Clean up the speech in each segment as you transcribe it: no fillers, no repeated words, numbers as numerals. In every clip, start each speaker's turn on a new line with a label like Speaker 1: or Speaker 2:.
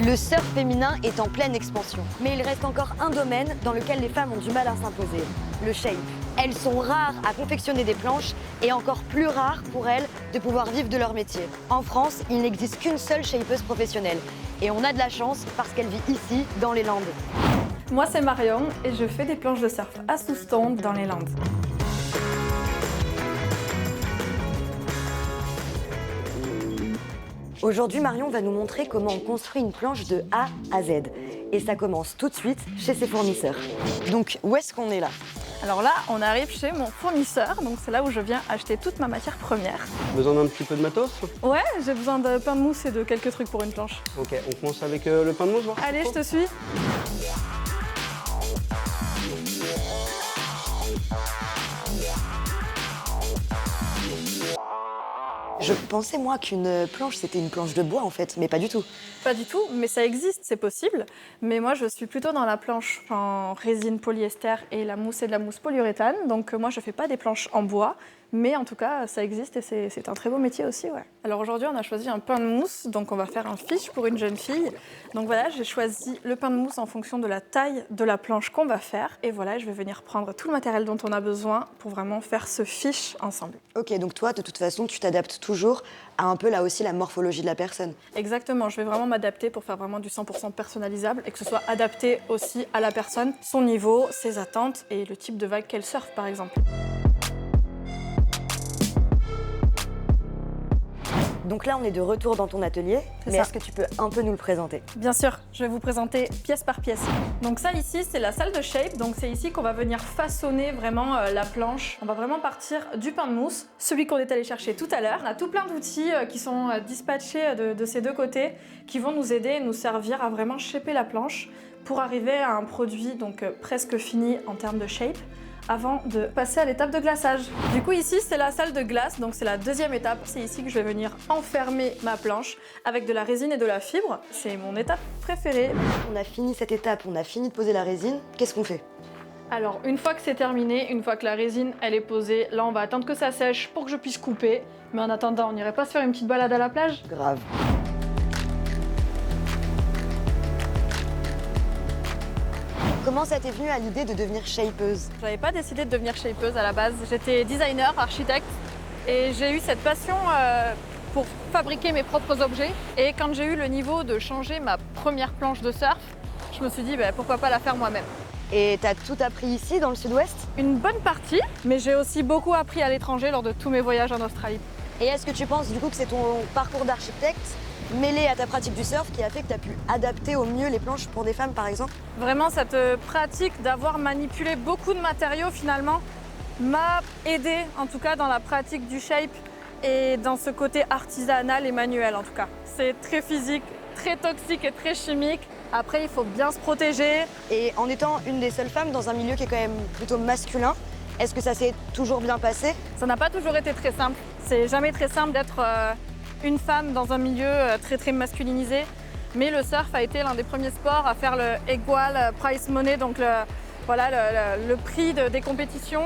Speaker 1: Le surf féminin est en pleine expansion. Mais il reste encore un domaine dans lequel les femmes ont du mal à s'imposer, le shape. Elles sont rares à confectionner des planches et encore plus rares pour elles de pouvoir vivre de leur métier. En France, il n'existe qu'une seule shapeuse professionnelle. Et on a de la chance parce qu'elle vit ici, dans les Landes.
Speaker 2: Moi c'est Marion et je fais des planches de surf à Soustons dans les Landes.
Speaker 1: Aujourd'hui, Marion va nous montrer comment on construit une planche de A à Z. Et ça commence tout de suite chez ses fournisseurs. Donc, où est-ce qu'on est là?
Speaker 2: Alors là, on arrive chez mon fournisseur, donc c'est là où je viens acheter toute ma matière première.
Speaker 3: Besoin d'un petit peu de matos?
Speaker 2: Ouais, j'ai besoin de pain de mousse et de quelques trucs pour une planche.
Speaker 3: Ok, on commence avec le pain de mousse, voir.
Speaker 2: Allez, je te suis.
Speaker 1: Je pensais, moi, qu'une planche, c'était une planche de bois, en fait, mais pas du tout.
Speaker 2: Pas du tout, mais ça existe, c'est possible. Mais moi, je suis plutôt dans la planche en résine polyester et la mousse est de la mousse polyuréthane. Donc moi, je fais pas des planches en bois, mais en tout cas, ça existe et c'est un très beau métier aussi, ouais. Alors aujourd'hui, on a choisi un pain de mousse, donc on va faire un fiche pour une jeune fille. Donc voilà, j'ai choisi le pain de mousse en fonction de la taille de la planche qu'on va faire. Et voilà, je vais venir prendre tout le matériel dont on a besoin pour vraiment faire ce fiche ensemble.
Speaker 1: Ok, donc toi, de toute façon, tu t'adaptes toujours à un peu, là aussi, la morphologie de la personne.
Speaker 2: Exactement, je vais vraiment m'adapter pour faire vraiment du 100% personnalisable et que ce soit adapté aussi à la personne, son niveau, ses attentes et le type de vague qu'elle surfe par exemple.
Speaker 1: Donc là, on est de retour dans ton atelier, mais est-ce que tu peux un peu nous le présenter?
Speaker 2: Bien sûr, je vais vous présenter pièce par pièce. Donc ça ici, c'est la salle de shape, donc c'est ici qu'on va venir façonner vraiment la planche. On va vraiment partir du pain de mousse, celui qu'on est allé chercher tout à l'heure. On a tout plein d'outils qui sont dispatchés de ces deux côtés, qui vont nous aider et nous servir à vraiment shaper la planche pour arriver à un produit donc presque fini en termes de shape, avant de passer à l'étape de glaçage. Du coup ici c'est la salle de glace, donc c'est la deuxième étape. C'est ici que je vais venir enfermer ma planche avec de la résine et de la fibre. C'est mon étape préférée.
Speaker 1: On a fini cette étape, on a fini de poser la résine. Qu'est-ce qu'on fait?
Speaker 2: Alors une fois que c'est terminé, une fois que la résine elle est posée, là on va attendre que ça sèche pour que je puisse couper. Mais en attendant, on n'irait pas se faire une petite balade à la plage?
Speaker 1: Grave. Comment ça t'est venu à l'idée de devenir shapeuse?
Speaker 2: Je n'avais pas décidé de devenir shapeuse à la base. J'étais designer, architecte et j'ai eu cette passion pour fabriquer mes propres objets. Et quand j'ai eu le niveau de changer ma première planche de surf, je me suis dit pourquoi pas la faire moi-même.
Speaker 1: Et t'as tout appris ici, dans le sud-ouest?
Speaker 2: Une bonne partie, mais j'ai aussi beaucoup appris à l'étranger lors de tous mes voyages en Australie.
Speaker 1: Et est-ce que tu penses du coup que c'est ton parcours d'architecte mêlé à ta pratique du surf qui a fait que tu as pu adapter au mieux les planches pour des femmes par exemple?
Speaker 2: Vraiment cette pratique d'avoir manipulé beaucoup de matériaux finalement m'a aidé en tout cas dans la pratique du shape et dans ce côté artisanal et manuel en tout cas. C'est très physique, très toxique et très chimique. Après il faut bien se protéger.
Speaker 1: Et en étant une des seules femmes dans un milieu qui est quand même plutôt masculin, est-ce que ça s'est toujours bien passé?
Speaker 2: Ça n'a pas toujours été très simple. C'est jamais très simple d'être une femme dans un milieu très masculinisé, mais le surf a été l'un des premiers sports à faire le equal price money, donc le prix des compétitions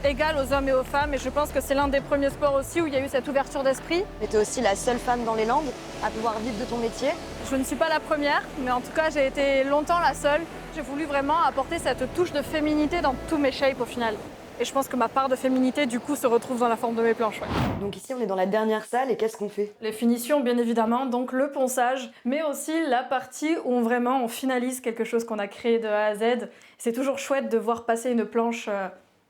Speaker 2: égal aux hommes et aux femmes, et je pense que c'est l'un des premiers sports aussi où il y a eu cette ouverture d'esprit.
Speaker 1: Mais tu es aussi la seule femme dans les Landes à pouvoir vivre de ton métier?
Speaker 2: Je ne suis pas la première, mais en tout cas j'ai été longtemps la seule. J'ai voulu vraiment apporter cette touche de féminité dans tous mes shapes au final. Et je pense que ma part de féminité, du coup, se retrouve dans la forme de mes planches. Ouais.
Speaker 1: Donc ici, on est dans la dernière salle et qu'est-ce qu'on fait?
Speaker 2: Les finitions, bien évidemment, donc le ponçage, mais aussi la partie où vraiment on finalise quelque chose qu'on a créé de A à Z. C'est toujours chouette de voir passer une planche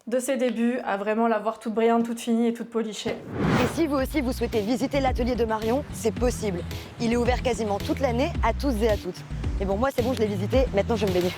Speaker 2: de ses débuts à vraiment la voir toute brillante, toute finie et toute polichée.
Speaker 1: Et si vous aussi, vous souhaitez visiter l'atelier de Marion, c'est possible. Il est ouvert quasiment toute l'année à tous et à toutes. Mais bon, moi, c'est bon, je l'ai visité, maintenant je vais me baigner.